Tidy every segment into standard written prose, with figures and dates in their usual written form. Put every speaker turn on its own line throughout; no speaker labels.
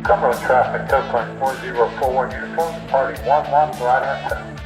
Cumberland traffic, Coastline 4041, uniform departing 11 glider.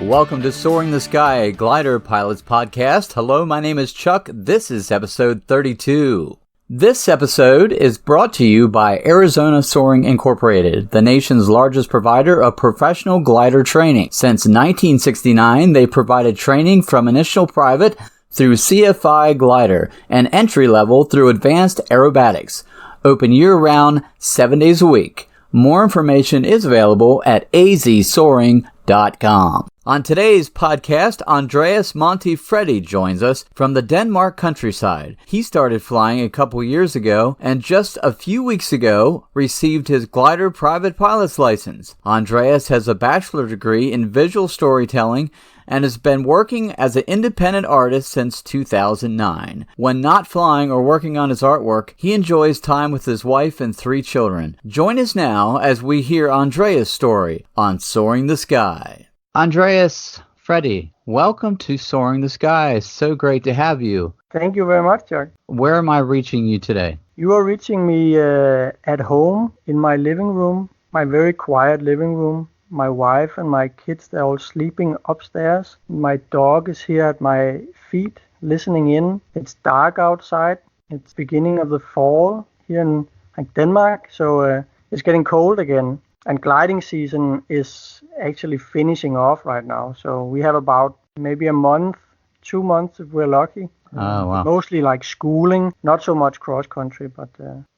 Welcome to Soaring the Sky, a glider pilot's podcast. Hello, my name is Chuck. This is episode 32. This episode is brought to you by Arizona Soaring Incorporated, the nation's largest provider of professional glider training. Since 1969, they provided training from initial private through CFI glider and entry level through advanced aerobatics. Open year-round, 7 days a week. More information is available at azsoaring.com. On today's podcast, Andreas Montifredi joins us from the Denmark countryside. He started flying a couple years ago and just a few weeks ago received his glider private pilot's license. Andreas has a bachelor degree in visual storytelling and has been working as an independent artist since 2009. When not flying or working on his artwork, he enjoys time with his wife and 3 children. Join us now as we hear Andreas' story on Soaring the Sky. Andreas Freddy, welcome to Soaring the Sky. It's so great to have you.
Thank you very much, Jack.
Where am I reaching you today?
You are reaching me at home in my living room, my very quiet living room. My wife and my kids, they're all sleeping upstairs. My dog is here at my feet, listening in. It's dark outside. It's beginning of the fall here in Denmark, so it's getting cold again. And gliding season is actually finishing off right now. So we have about maybe a month, 2 months if we're lucky.
Oh, wow.
Mostly like schooling, not so much cross country, but...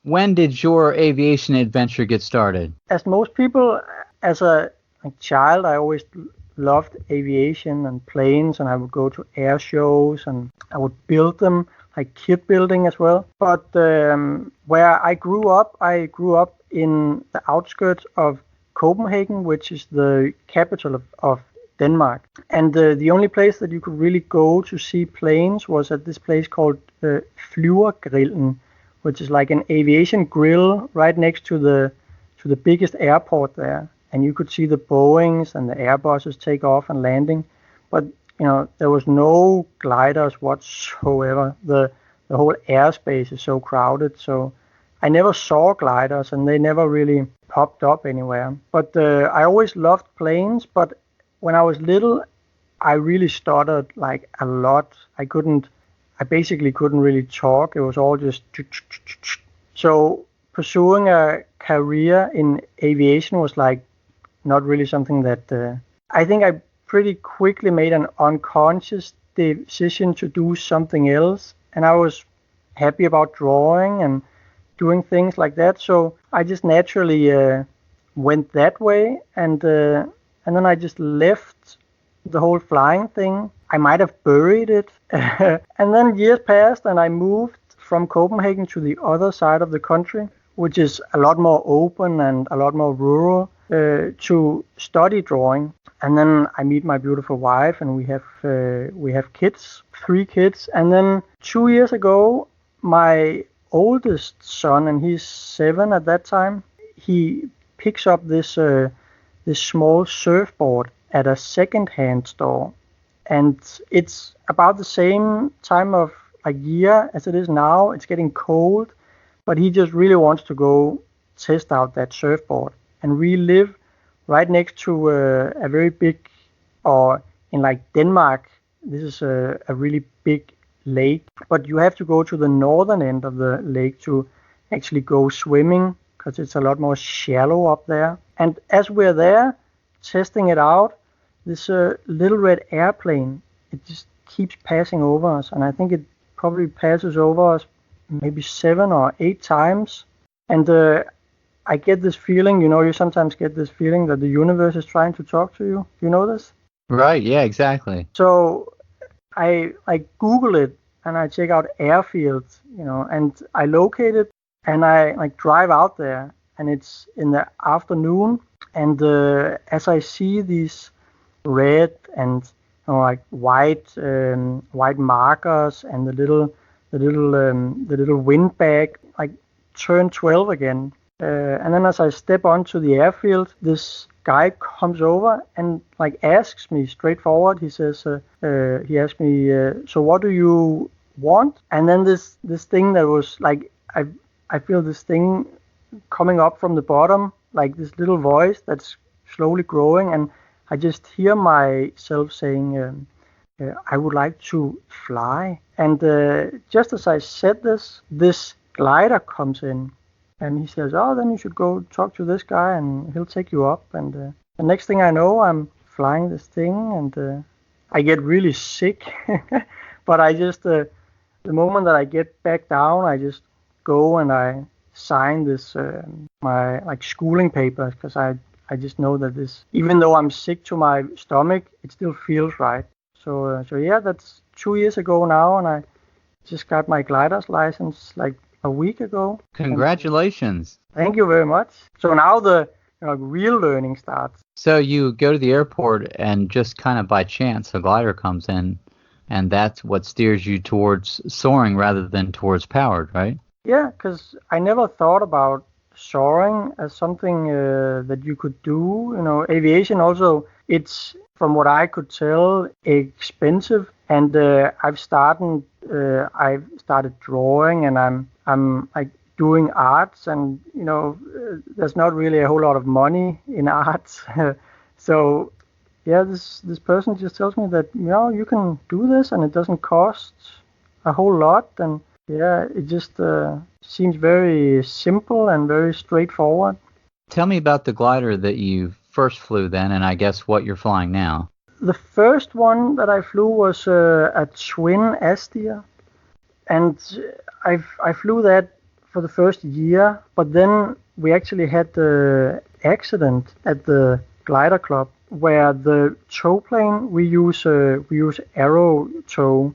When did your aviation adventure get started?
As most people, as a child, I always loved aviation and planes, and I would go to air shows and I would build them, like kit building as well. But where I grew up in the outskirts of Copenhagen, which is the capital of Denmark. And the only place that you could really go to see planes was at this place called Flyvergrillen, which is like an aviation grill right next to the biggest airport there. And you could see the Boeings and the Airbuses take off and landing. But, there was no gliders whatsoever. The whole airspace is so crowded. So I never saw gliders, and they never really popped up anywhere. But I always loved planes. But when I was little, I really stuttered like a lot. I basically couldn't really talk. It was all just... So pursuing a career in aviation was like not really something that I think I pretty quickly made an unconscious decision to do something else, and I was happy about drawing and doing things like that, so I just naturally went that way, and then I just left the whole flying thing. I might have buried it. And then years passed and I moved from Copenhagen to the other side of the country, which is a lot more open and a lot more rural, to study drawing. And then I meet my beautiful wife, and we have kids, 3 kids. And then 2 years ago, my oldest son, and he's 7 at that time, he picks up this small surfboard at a second-hand store. And it's about the same time of year as it is now. It's getting cold, but he just really wants to go test out that surfboard. And we live right next to a very big, or in Denmark, this is a really big lake, but you have to go to the northern end of the lake to actually go swimming, because it's a lot more shallow up there. And as we're there testing it out, this little red airplane, it just keeps passing over us, and I think it probably passes over us maybe 7 or 8 times. And I get this feeling, you sometimes get this feeling that the universe is trying to talk to you. You know this?
Right, yeah, exactly.
So I Google it and I check out airfields, and I locate it and I drive out there, and it's in the afternoon, and as I see these red and white markers and the little windbag turn 12 again, and then as I step onto the airfield, this guy comes over and asks me straightforward. He says, he asked me, so what do you want? And then this thing that was I feel this thing coming up from the bottom, like this little voice that's slowly growing, and I just hear myself saying, I would like to fly. And just as I said this glider comes in, and he says, oh, then you should go talk to this guy, and he'll take you up. And the next thing I know, I'm flying this thing, and I get really sick. But I just, the moment that I get back down, I just go and I sign this, my like schooling papers, because I just know that this, even though I'm sick to my stomach, it still feels right. So yeah, that's 2 years ago now, and I just got my glider's license like a week ago.
Congratulations.
Thank you very much. So now the real learning starts.
So you go to the airport and just kind of by chance a glider comes in, and that's what steers you towards soaring rather than towards powered, right?
Yeah, because I never thought about soaring as something that you could do. Aviation also, it's, from what I could tell, expensive. And I've started drawing, and I'm like doing arts, and there's not really a whole lot of money in arts. So yeah, this person just tells me that you can do this, and it doesn't cost a whole lot, and yeah, it just seems very simple and very straightforward.
Tell me about the glider that you first flew then, and I guess what you're flying now.
The first one that I flew was a twin Astia, and I flew that for the first year, but then we actually had the accident at the glider club where the tow plane, we use arrow tow,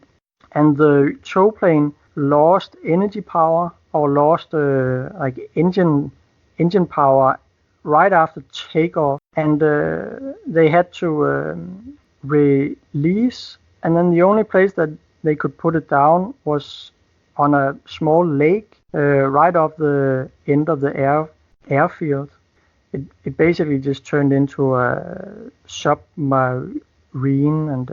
and the tow plane lost energy power, or lost like engine power right after takeoff, and they had to release, and then the only place that they could put it down was on a small lake right off the end of the airfield. It basically just turned into a submarine, and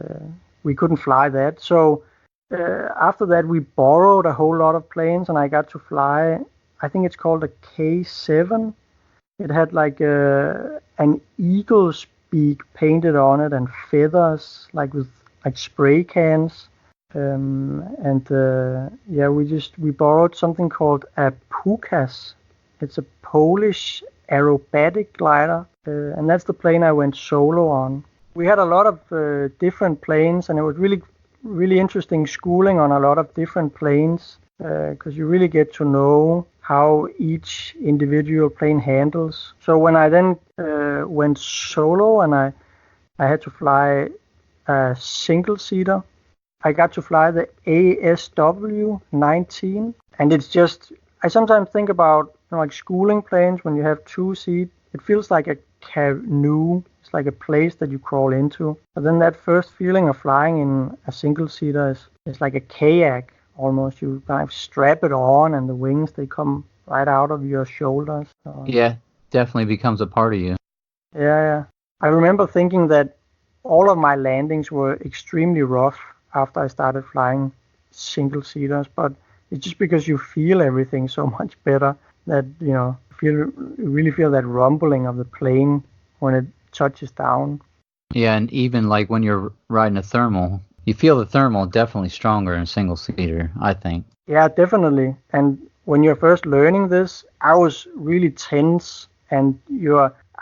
we couldn't fly that. So after that, we borrowed a whole lot of planes, and I got to fly, I think it's called a K7. It had like an eagle's beak painted on it, and feathers, like with like spray cans. Yeah, we borrowed something called a Pukas. It's a Polish aerobatic glider, and that's the plane I went solo on. We had a lot of different planes, and it was really interesting schooling on a lot of different planes, because you really get to know how each individual plane handles. So when I then went solo, and I had to fly a single-seater, I got to fly the ASW 19, and it's just, I sometimes think about like schooling planes when you have two seats. It feels like a canoe. It's like a place that you crawl into. But then that first feeling of flying in a single-seater is like a kayak almost. You kind of strap it on, and the wings, they come right out of your shoulders. So,
yeah, definitely becomes a part of you.
Yeah. I remember thinking that all of my landings were extremely rough after I started flying single-seaters, but it's just because you feel everything so much better that, you really feel that rumbling of the plane when it touches down.
Yeah, and even like when you're riding a thermal, you feel the thermal definitely stronger in a single-seater, I think.
Yeah, definitely. And when you're first learning this, I was really tense, and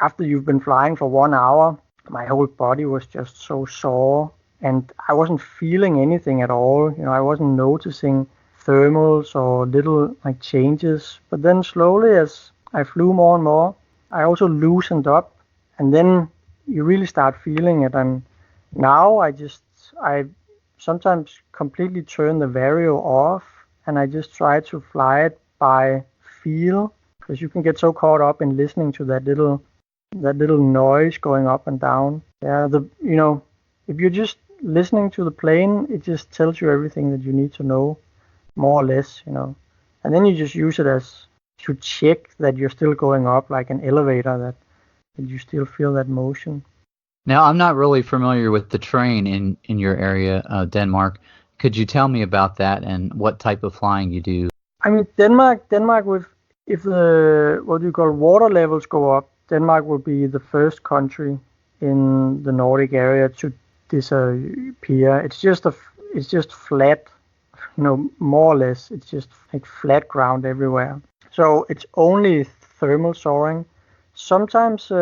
after you've been flying for 1 hour, my whole body was just so sore, and I wasn't feeling anything at all. I wasn't noticing thermals or little like changes. But then slowly, as I flew more and more, I also loosened up, and then you really start feeling it. And now I sometimes completely turn the vario off, and I just try to fly it by feel, because you can get so caught up in listening to that little noise going up and down. Yeah, if you're just listening to the plane, it just tells you everything that you need to know, more or less, and then you just use it as to check that you're still going up like an elevator, that you still feel that motion.
Now, I'm not really familiar with the train in your area, Denmark. Could you tell me about that and what type of flying you do?
I mean, Denmark, If the what you call water levels go up, Denmark will be the first country in the Nordic area to disappear. It's just flat, more or less. It's just like flat ground everywhere. So it's only thermal soaring. Sometimes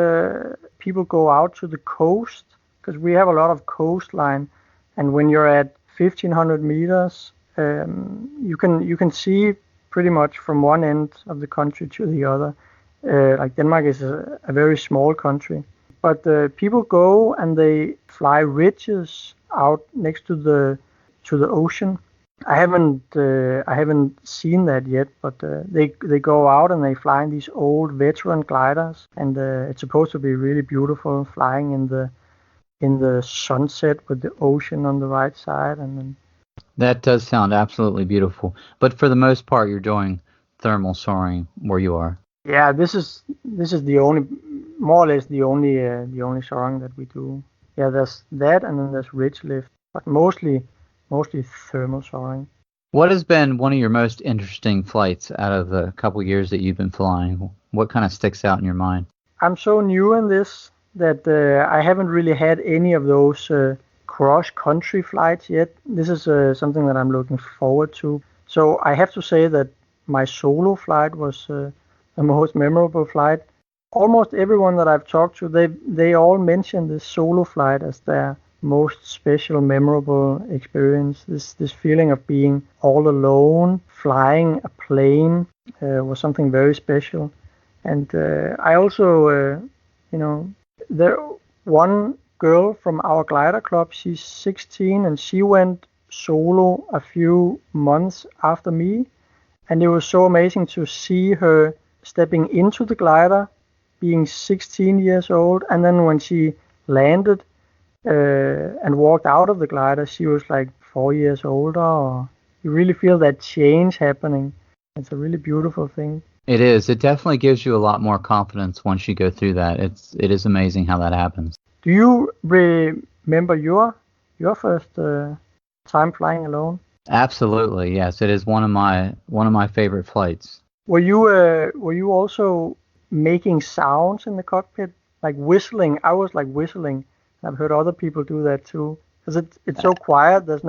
people go out to the coast because we have a lot of coastline, and when you're at 1,500 meters, you can see pretty much from one end of the country to the other. Like Denmark is a very small country, but people go and they fly ridges out next to the ocean. I haven't seen that yet, but they go out and they fly in these old veteran gliders, and it's supposed to be really beautiful flying in the sunset with the ocean on the right side, and then
That does sound absolutely beautiful. But for the most part, you're doing thermal soaring where you are.
yeah, this is the only, more or less the only soaring that we do. Yeah, there's that, and then there's ridge lift, but mostly thermal soaring.
What has been one of your most interesting flights out of the couple years that you've been flying? What kind of sticks out in your mind?
I'm so new in this that I haven't really had any of those cross-country flights yet. This is something that I'm looking forward to. So I have to say that my solo flight was the most memorable flight. Almost everyone that I've talked to, they all mention this solo flight as their most special, memorable experience. This feeling of being all alone, flying a plane, was something very special. And I also, there one girl from our glider club, she's 16, and she went solo a few months after me, and it was so amazing to see her stepping into the glider, being 16 years old, and then when she landed and walked out of the glider, she was like 4 years older. You really feel that change happening. It's a really beautiful thing.
It is. It definitely gives you a lot more confidence once you go through that. It is amazing how that happens.
Do you remember your first time flying alone?
Absolutely, yes. It is one of my favorite flights.
Were you also making sounds in the cockpit, like whistling? I was like whistling. I've heard other people do that too, because it's so quiet. There's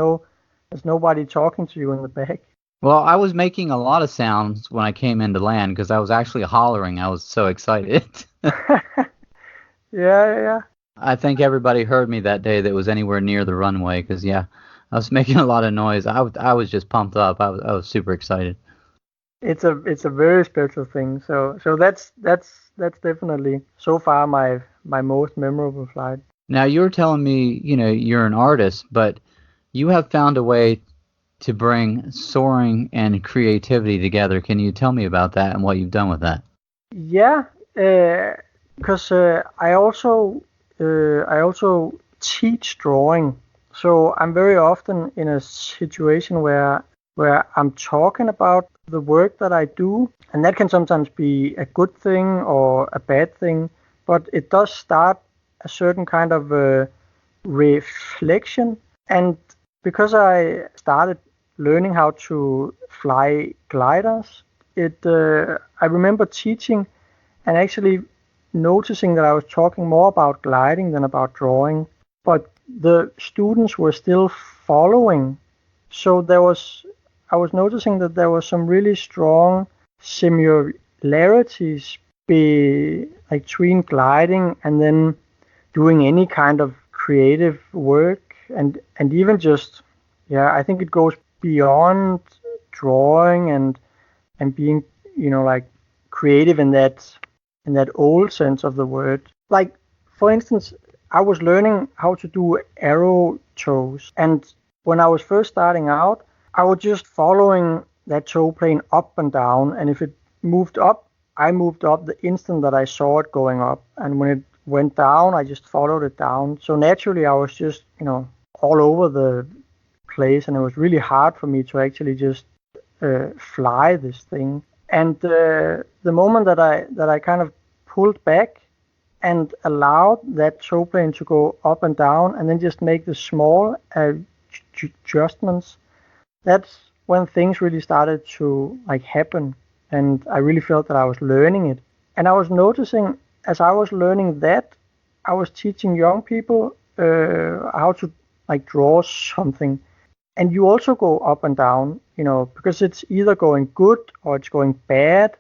nobody talking to you in the back.
Well, I was making a lot of sounds when I came into land because I was actually hollering. I was so excited.
Yeah.
I think everybody heard me that day that was anywhere near the runway because, yeah, I was making a lot of noise. I was just pumped up. I was super excited.
It's a very special thing. So that's definitely so far my most memorable flight.
Now, you were telling me, you're an artist, but you have found a way to bring soaring and creativity together. Can you tell me about that and what you've done with that?
Yeah, because I also teach drawing. So I'm very often in a situation where I'm talking about the work that I do, and that can sometimes be a good thing or a bad thing, but it does start a certain kind of reflection. And because I started learning how to fly gliders, I remember teaching and actually noticing that I was talking more about gliding than about drawing, but the students were still following. So I was noticing that there was some really strong similarities between gliding and then doing any kind of creative work, and even just, I think it goes beyond drawing and being, like creative in that old sense of the word. Like, for instance, I was learning how to do arrow toes, and when I was first starting out, I was just following that toe plane up and down, and if it moved up, I moved up the instant that I saw it going up, and when it went down, I just followed it down. So naturally, I was just, all over the place, and it was really hard for me to actually just fly this thing. And the moment that I kind of pulled back and allowed that toe plane to go up and down, and then just make the small adjustments, that's when things really started to like happen. and I really felt that I was learning it. And I was noticing as I was learning that, I was teaching young people how to like draw something. And you also go up and down, because it's either going good or it's going bad.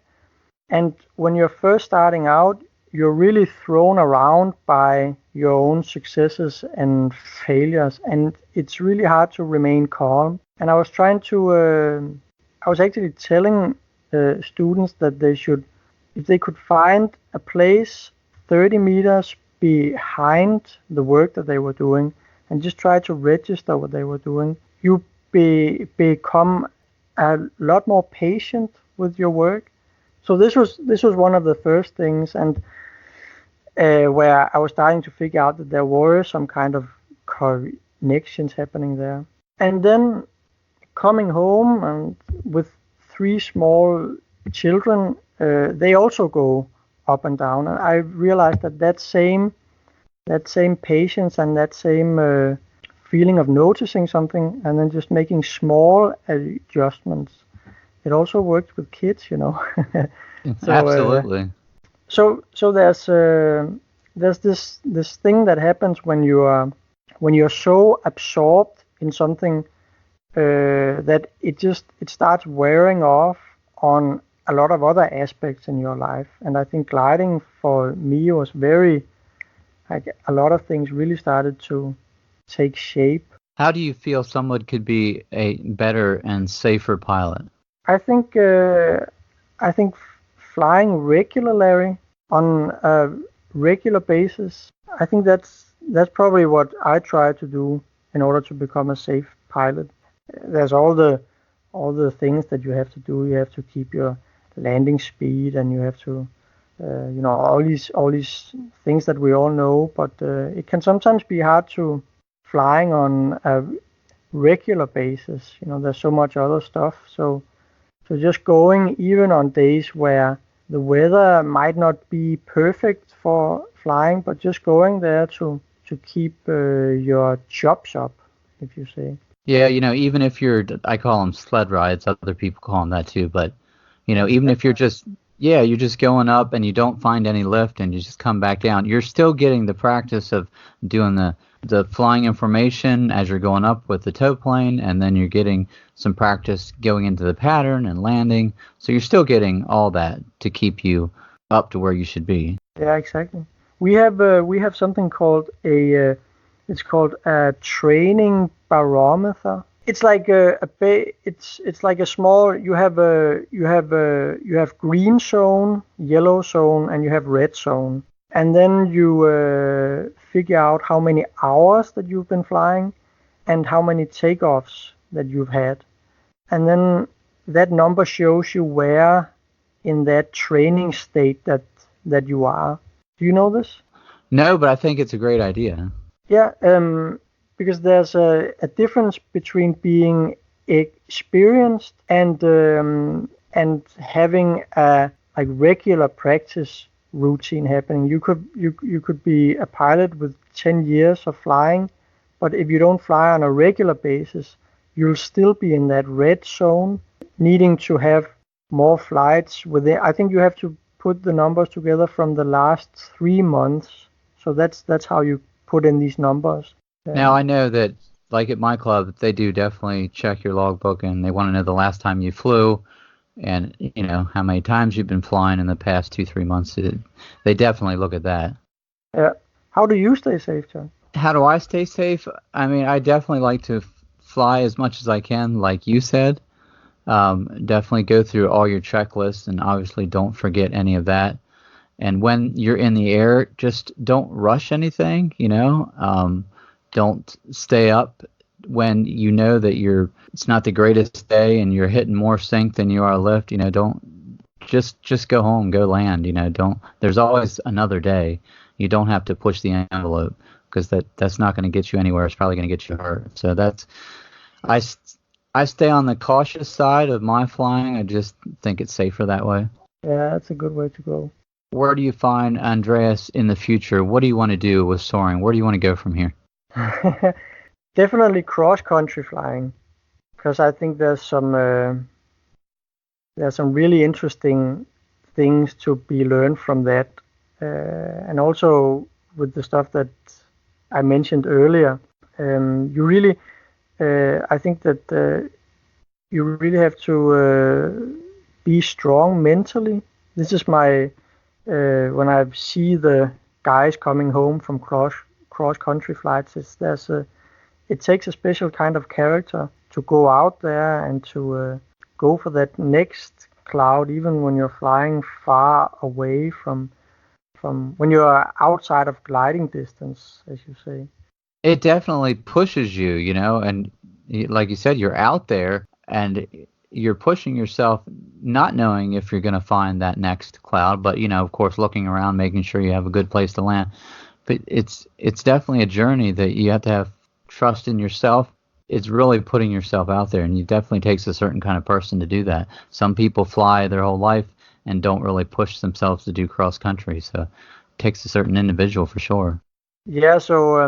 And when you're first starting out, you're really thrown around by your own successes and failures, and it's really hard to remain calm. And I was I was actually telling students that they should, if they could find a place 30 meters behind the work that they were doing and just try to register what they were doing, you become a lot more patient with your work. So this was one of the first things, and where I was starting to figure out that there were some kind of connections happening there. And then coming home and with 3 small children, they also go up and down. And I realized that same patience and that same feeling of noticing something and then just making small adjustments. It also works with kids, So,
Absolutely.
So there's this thing that happens when you're so absorbed in something that it starts wearing off on a lot of other aspects in your life. And I think gliding for me was very, like, a lot of things really started to take shape.
How do you feel someone could be a better and safer pilot?
I think flying regularly on a regular basis, I think that's probably what I try to do in order to become a safe pilot. There's all the things that you have to do. You have to keep your landing speed, and you have to all these things that we all know. But it can sometimes be hard to flying on a regular basis. There's so much other stuff. So just going even on days where the weather might not be perfect for flying, but just going there to keep your chops up, if you say.
Yeah, even if I call them sled rides, other people call them that too, but, even if you're just going up and you don't find any lift and you just come back down, you're still getting the practice of doing the flying information as you're going up with the tow plane, and then you're getting some practice going into the pattern and landing. So you're still getting all that to keep you up to where you should be.
Yeah, exactly. We have something called it's called a training barometer. It's like it's like a small, you have green zone, yellow zone, and you have red zone. And then you figure out how many hours that you've been flying and how many takeoffs that you've had. And then that number shows you where in that training state that you are. Do you know this?
No, but I think it's a great idea.
Yeah, because there's a difference between being experienced and having a like regular practice routine happening. You could be a pilot with 10 years of flying, but if you don't fly on a regular basis, you'll still be in that red zone, needing to have more flights within. I think you have to put the numbers together from the last 3 months. So that's how you put in these numbers.
Now, I know that, like at my club, they do definitely check your logbook, and they want to know the last time you flew and, how many times you've been flying in the past 2-3 months. They definitely look at that.
Yeah. How do you stay safe, John?
How do I stay safe? I mean, I definitely like to fly as much as I can, like you said. Definitely go through all your checklists, and obviously don't forget any of that. And when you're in the air, just don't rush anything, don't stay up when you know that it's not the greatest day and you're hitting more sink than you are lift. Don't just go home, go land. There's always another day. You don't have to push the envelope, because that's not going to get you anywhere. It's probably going to get you hurt. So I stay on the cautious side of my flying. I just think it's safer that way.
Yeah, that's a good way to go.
Where do you find Andreas in the future? What do you want to do with soaring? Where do you want to go from here?
Definitely cross-country flying, because I think there's there's some really interesting things to be learned from that. And also with the stuff that I mentioned earlier, you really, I think that you really have to be strong mentally. This is my, when I see the guys coming home from cross country flights, it takes a special kind of character to go out there and to go for that next cloud, even when you're flying far away from when you're outside of gliding distance, as you say.
It definitely pushes you, and like you said, you're out there and you're pushing yourself, not knowing if you're going to find that next cloud, but of course, looking around, making sure you have a good place to land. But it's definitely a journey that you have to have trust in yourself. It's really putting yourself out there, and it definitely takes a certain kind of person to do that. Some people fly their whole life and don't really push themselves to do cross country, so it takes a certain individual for sure.
Yeah, so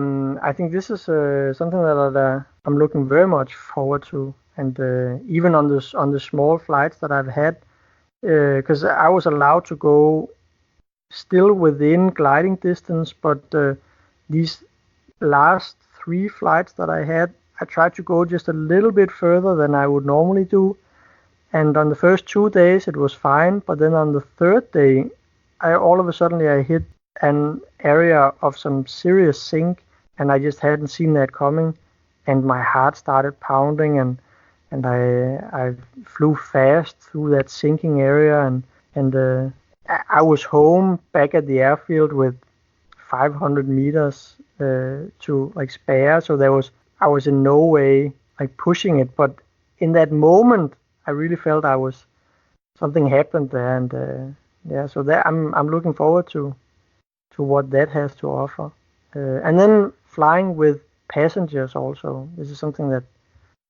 I think this is something that I'm looking very much forward to, and even on the small flights that I've had, because I was allowed to go still within gliding distance, but these last 3 flights that I had, I tried to go just a little bit further than I would normally do. And on the first 2 days it was fine, but then on the third day, all of a sudden I hit an area of some serious sink, and I just hadn't seen that coming, and my heart started pounding, and I flew fast through that sinking area, and I was home back at the airfield with 500 meters to like spare, so I was in no way like pushing it, but in that moment I really felt something happened there, and yeah, so that I'm looking forward to what that has to offer, and then flying with passengers also. This is something that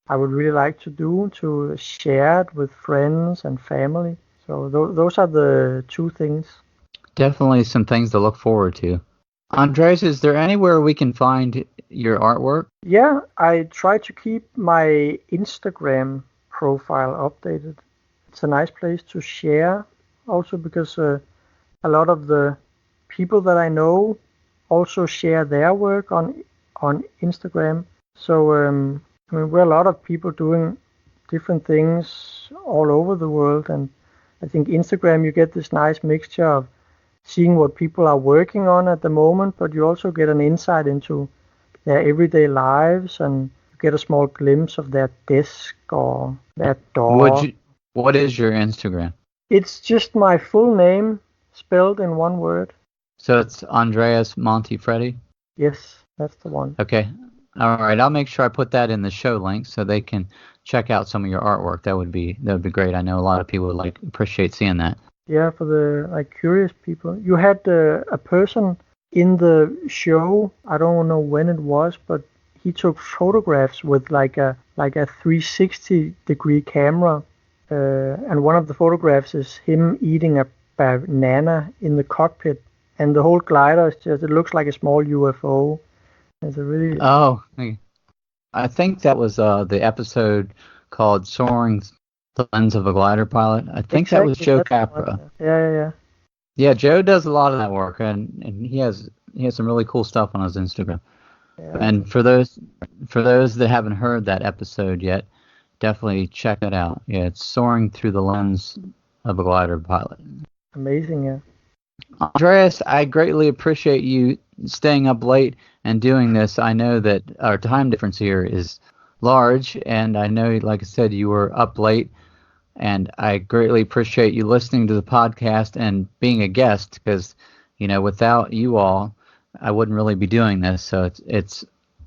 I would really like to do, to share it with friends and family. So those are the 2 things.
Definitely some things to look forward to. Andreas, is there anywhere we can find your artwork?
Yeah, I try to keep my Instagram profile updated. It's a nice place to share, also because a lot of the people that I know also share their work on Instagram. So I mean, we're a lot of people doing different things all over the world, and I think Instagram, you get this nice mixture of seeing what people are working on at the moment, but you also get an insight into their everyday lives, and you get a small glimpse of their desk or their door.
What is your Instagram?
It's just my full name spelled in one word.
So it's Andreas Montifredi?
Yes, that's the one.
Okay. All right. I'll make sure I put that in the show link so they can check out some of your artwork. That would be great. I know a lot of people would appreciate seeing that.
Yeah, for the curious people. You had a person in the show. I don't know when it was, but he took photographs with like a 360-degree camera, and one of the photographs is him eating a banana in the cockpit, and the whole glider is it looks like a small UFO. It's a really
I think that was the episode called Soaring the Lens of a Glider Pilot. I think that was Joe Capra.
Yeah.
Yeah, Joe does a lot of that work, and he has some really cool stuff on his Instagram. Yeah. And for those that haven't heard that episode yet, definitely check it out. Yeah, it's Soaring Through the Lens of a Glider Pilot.
Amazing, yeah.
Andreas, I greatly appreciate you staying up late and doing this. I know that our time difference here is large, and I know, like I said, you were up late, and I greatly appreciate you listening to the podcast and being a guest, because, without you all, I wouldn't really be doing this. So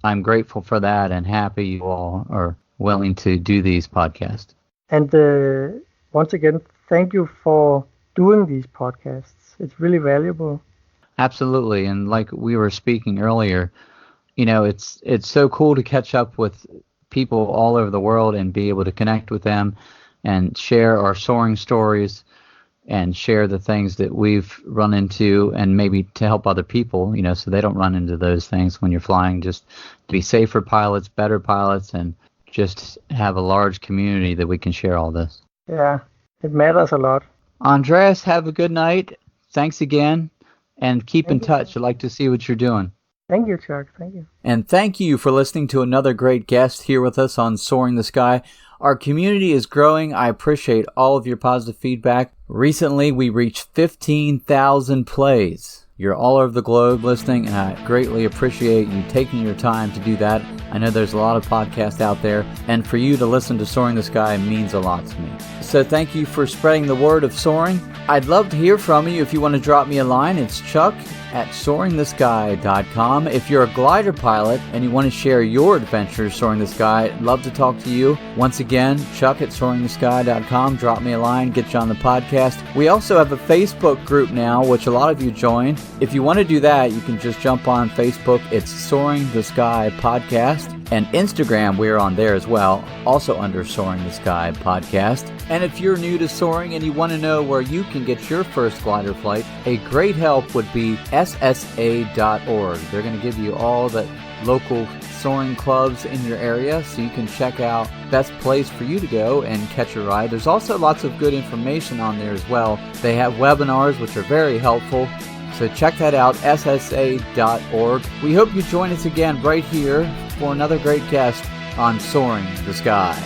I'm grateful for that and happy you all are willing to do these podcasts.
And once again, thank you for doing these podcasts. It's really valuable.
Absolutely. And like we were speaking earlier, it's so cool to catch up with people all over the world and be able to connect with them and share our soaring stories and share the things that we've run into, and maybe to help other people, so they don't run into those things when you're flying, just to be safer pilots, better pilots, and just have a large community that we can share all this.
Yeah, It matters a lot.
Andreas, have a good night. Thanks again, and keep in
Thank you.
touch. I'd like to see what you're doing.
Thank you, Chuck. Thank you.
And thank you for listening to another great guest here with us on Soaring the Sky. Our community is growing. I appreciate all of your positive feedback. Recently, we reached 15,000 plays. You're all over the globe listening, and I greatly appreciate you taking your time to do that. I know there's a lot of podcasts out there, and for you to listen to Soaring the Sky means a lot to me. So thank you for spreading the word of soaring. I'd love to hear from you. If you want to drop me a line, it's chuck@soaringthesky.com. If you're a glider pilot and you want to share your adventures soaring the sky, I'd love to talk to you. Once again, chuck@soaringthesky.com. Drop me a line, get you on the podcast. We also have a Facebook group now, which a lot of you joined. If you want to do that, you can just jump on Facebook. It's Soaring the Sky Podcast. And Instagram, we're on there as well, also under Soaring the Sky Podcast. And if you're new to soaring and you want to know where you can get your first glider flight, a great help would be ssa.org. They're going to give you all the local soaring clubs in your area, so you can check out best place for you to go and catch a ride. There's also lots of good information on there as well. They have webinars, which are very helpful. So check that out, ssa.org. We hope you join us again right here for another great guest on Soaring the Sky.